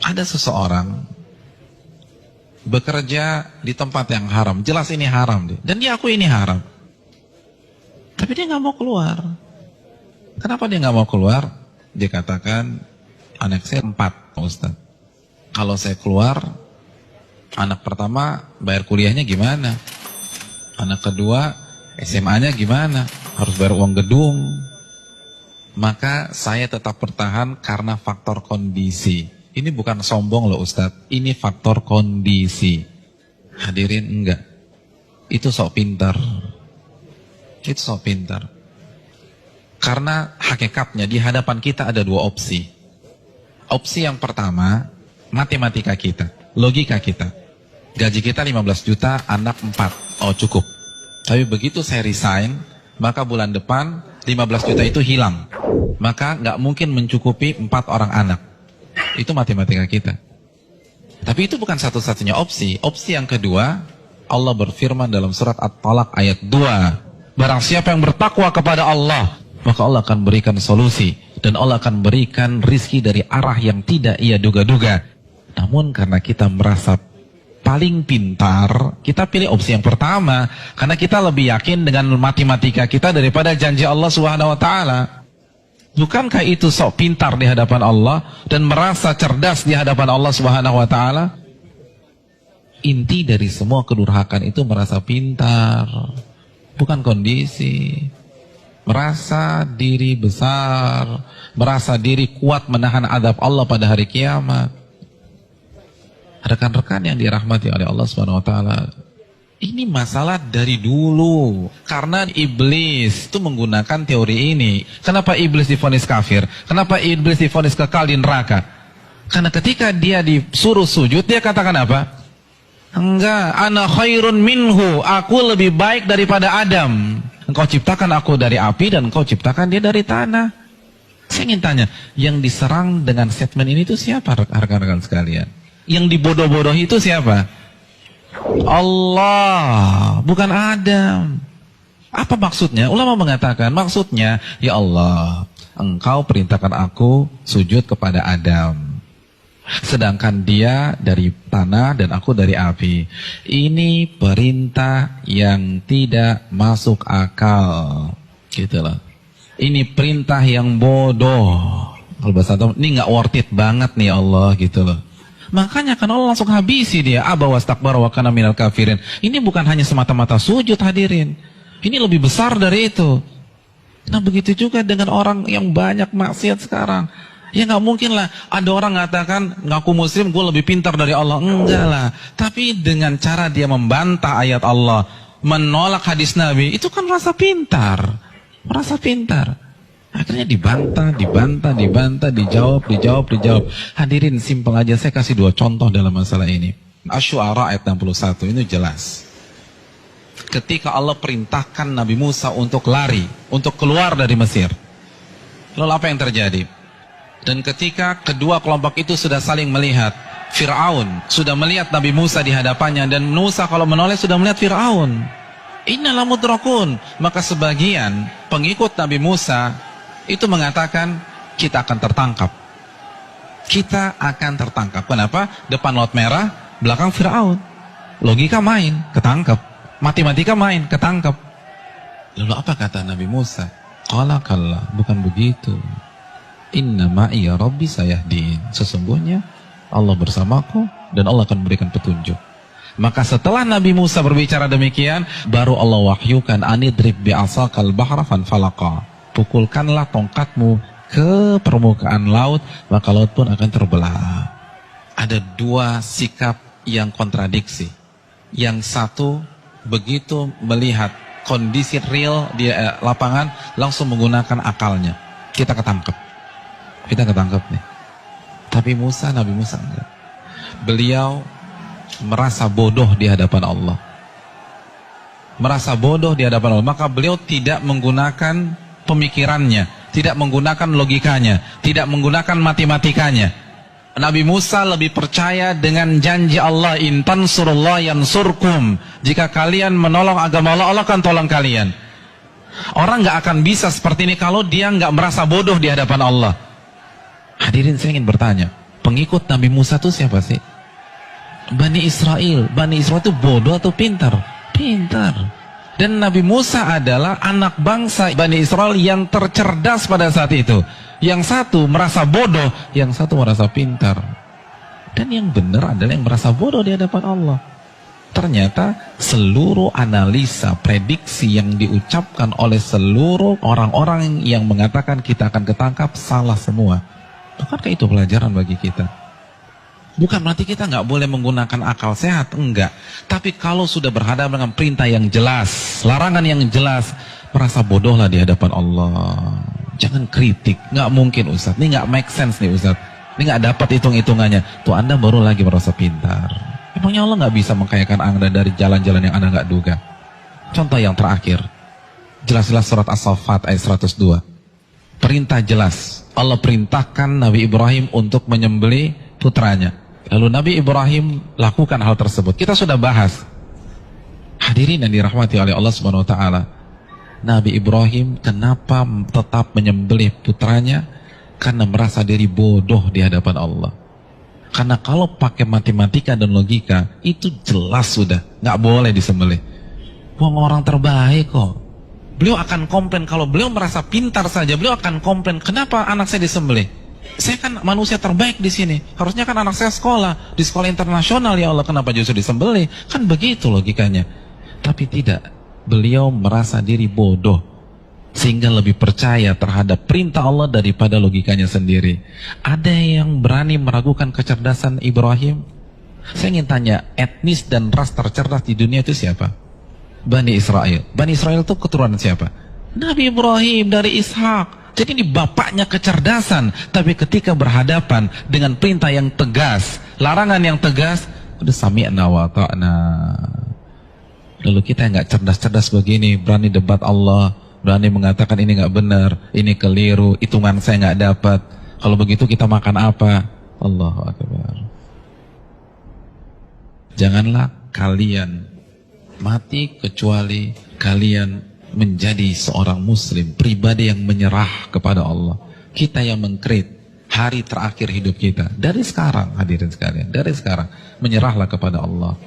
Ada seseorang bekerja di tempat yang haram, jelas ini haram deh, dan dia akui ini haram, tapi dia nggak mau keluar. Kenapa dia nggak mau keluar? Dia katakan, anak saya 4, Ustaz. Kalau saya keluar, anak pertama bayar kuliahnya gimana? Anak kedua SMA-nya gimana? Harus bayar uang gedung. Maka saya tetap bertahan karena faktor kondisi. Ini bukan sombong loh Ustadz, ini faktor kondisi. Hadirin enggak. Itu sok pintar. Itu sok pintar. Karena hakikatnya di hadapan kita ada 2 opsi. Opsi yang pertama, matematika kita, logika kita. Gaji kita 15 juta, anak 4. Oh cukup. Tapi begitu saya resign, maka bulan depan 15 juta itu hilang. Maka nggak mungkin mencukupi 4 orang anak. Itu matematika kita. Tapi itu bukan satu-satunya opsi. Opsi yang kedua, Allah berfirman dalam surat At-Talaq ayat 2. Barang siapa yang bertakwa kepada Allah, maka Allah akan berikan solusi. Dan Allah akan berikan rizki dari arah yang tidak ia duga-duga. Namun karena kita merasa paling pintar, kita pilih opsi yang pertama. Karena kita lebih yakin dengan matematika kita daripada janji Allah Subhanahu wa Ta'ala. Bukankah itu sok pintar di hadapan Allah dan merasa cerdas di hadapan Allah Subhanahu wa Ta'ala? Inti dari semua kedurhakan itu merasa pintar, bukan kondisi. Merasa diri besar, merasa diri kuat menahan azab Allah pada hari kiamat. Rekan-rekan yang dirahmati oleh Allah Subhanahu wa Ta'ala, ini masalah dari dulu. Karena iblis itu menggunakan teori ini. Kenapa iblis divonis kafir? Kenapa iblis divonis kekal di neraka? Karena ketika dia disuruh sujud, dia katakan apa? Enggak, ana khairun minhu, aku lebih baik daripada Adam. Engkau ciptakan aku dari api dan engkau ciptakan dia dari tanah. Saya ingin tanya, yang diserang dengan statement ini itu siapa rekan-rekan sekalian? Yang dibodoh-bodohi itu siapa? Allah, bukan Adam. Apa maksudnya? Ulama mengatakan maksudnya, ya Allah, engkau perintahkan aku sujud kepada Adam, sedangkan dia dari tanah dan aku dari api. Ini perintah yang tidak masuk akal, gitu loh. Ini perintah yang bodoh. Kalau bahasa Arab, ini nggak worth it banget nih Allah, gitu loh. Makanya kan Allah langsung habisi dia. Aba wastakbara wa kana minal kafirin. Ini bukan hanya semata-mata sujud hadirin. Ini lebih besar dari itu. Nah begitu juga dengan orang yang banyak maksiat sekarang. Ya nggak mungkin lah ada orang mengatakan ngaku muslim gue lebih pintar dari Allah. Enggak lah. Tapi dengan cara dia membantah ayat Allah, menolak hadis Nabi, itu kan rasa pintar. Merasa pintar. Akhirnya dibantah, dijawab. Hadirin, simpel aja, saya kasih 2 contoh dalam masalah ini. Asy-Syu'ara ayat 61, ini jelas. Ketika Allah perintahkan Nabi Musa untuk lari, untuk keluar dari Mesir. Lalu apa yang terjadi? Dan ketika kedua kelompok itu sudah saling melihat, Fir'aun sudah melihat Nabi Musa di hadapannya, dan Musa kalau menoleh sudah melihat Fir'aun. Innal mudrakun. Maka sebagian pengikut Nabi Musa itu mengatakan kita akan tertangkap. Kita akan tertangkap. Kenapa? Depan laut merah, belakang Fir'aun. Logika main, ketangkap. Matematika main, ketangkap. Lalu apa kata Nabi Musa? Qala kalla, bukan begitu. Inna ma'iya rabbi sayahdin. Sesungguhnya Allah bersamaku dan Allah akan memberikan petunjuk. Maka setelah Nabi Musa berbicara demikian, baru Allah wahyukan anidrib bi'asakal bahra fanfalaqa. Pukulkanlah tongkatmu ke permukaan laut, maka laut pun akan terbelah. Ada 2 sikap yang kontradiksi. Yang satu, begitu melihat kondisi real di lapangan, langsung menggunakan akalnya. Kita ketangkep nih. Tapi Nabi Musa enggak. Beliau merasa bodoh di hadapan Allah. Maka beliau tidak menggunakan pemikirannya, tidak menggunakan logikanya, tidak menggunakan matematikanya. Nabi Musa lebih percaya dengan janji Allah, in tansurullah yansurkum. Jika kalian menolong agama Allah, Allah akan tolong kalian. Orang nggak akan bisa seperti ini kalau dia nggak merasa bodoh di hadapan Allah. Hadirin, saya ingin bertanya, pengikut Nabi Musa itu siapa sih? Bani Israel. Bani Israel itu bodoh atau pintar? Pintar. Dan Nabi Musa adalah anak bangsa Bani Israel yang tercerdas pada saat itu. Yang satu merasa bodoh, yang satu merasa pintar. Dan yang benar adalah yang merasa bodoh di hadapan Allah. Ternyata seluruh analisa, prediksi yang diucapkan oleh seluruh orang-orang yang mengatakan kita akan ketangkap salah semua. Bukankah itu pelajaran bagi kita? Bukan berarti kita nggak boleh menggunakan akal sehat, enggak. Tapi kalau sudah berhadapan dengan perintah yang jelas, larangan yang jelas, merasa bodohlah di hadapan Allah. Jangan kritik, nggak mungkin Ustaz. Ini nggak make sense nih Ustaz. Ini nggak dapat hitung-hitungannya. Tuh Anda baru lagi merasa pintar. Emangnya Allah nggak bisa mengkayakan Anda dari jalan-jalan yang Anda nggak duga? Contoh yang terakhir, jelas-jelas surat As-Saffat ayat 102. Perintah jelas. Allah perintahkan Nabi Ibrahim untuk menyembelih putranya. Lalu Nabi Ibrahim lakukan hal tersebut. Kita sudah bahas. Hadirin yang dirahmati oleh Allah Subhanahu wa taala. Nabi Ibrahim kenapa tetap menyembelih putranya? Karena merasa diri bodoh di hadapan Allah. Karena kalau pakai matematika dan logika, itu jelas sudah nggak boleh disembelih. Wong orang terbaik kok. Beliau akan komplain, kalau beliau merasa pintar saja, beliau akan komplain, kenapa anak saya disembelih? Saya kan manusia terbaik di sini. Harusnya kan anak saya sekolah di sekolah internasional, ya Allah, kenapa justru disembelih? Kan begitu logikanya. Tapi tidak, beliau merasa diri bodoh sehingga lebih percaya terhadap perintah Allah daripada logikanya sendiri. Ada yang berani meragukan kecerdasan Ibrahim? Saya ingin tanya, etnis dan ras tercerdas di dunia itu siapa? Bani Israel. Bani Israel itu keturunan siapa? Nabi Ibrahim dari Ishak. Jadi ini bapaknya kecerdasan. Tapi ketika berhadapan dengan perintah yang tegas, larangan yang tegas, udah sami'na wa ta'na. Lalu kita yang gak cerdas-cerdas begini, berani debat Allah, berani mengatakan ini nggak benar, ini keliru, hitungan saya nggak dapat. Kalau begitu kita makan apa? Allahu Akbar. Janganlah kalian mati kecuali kalian menjadi seorang muslim, pribadi yang menyerah kepada Allah. Kita yang mengkrit hari terakhir hidup kita. Dari sekarang, hadirin sekalian, dari sekarang menyerahlah kepada Allah.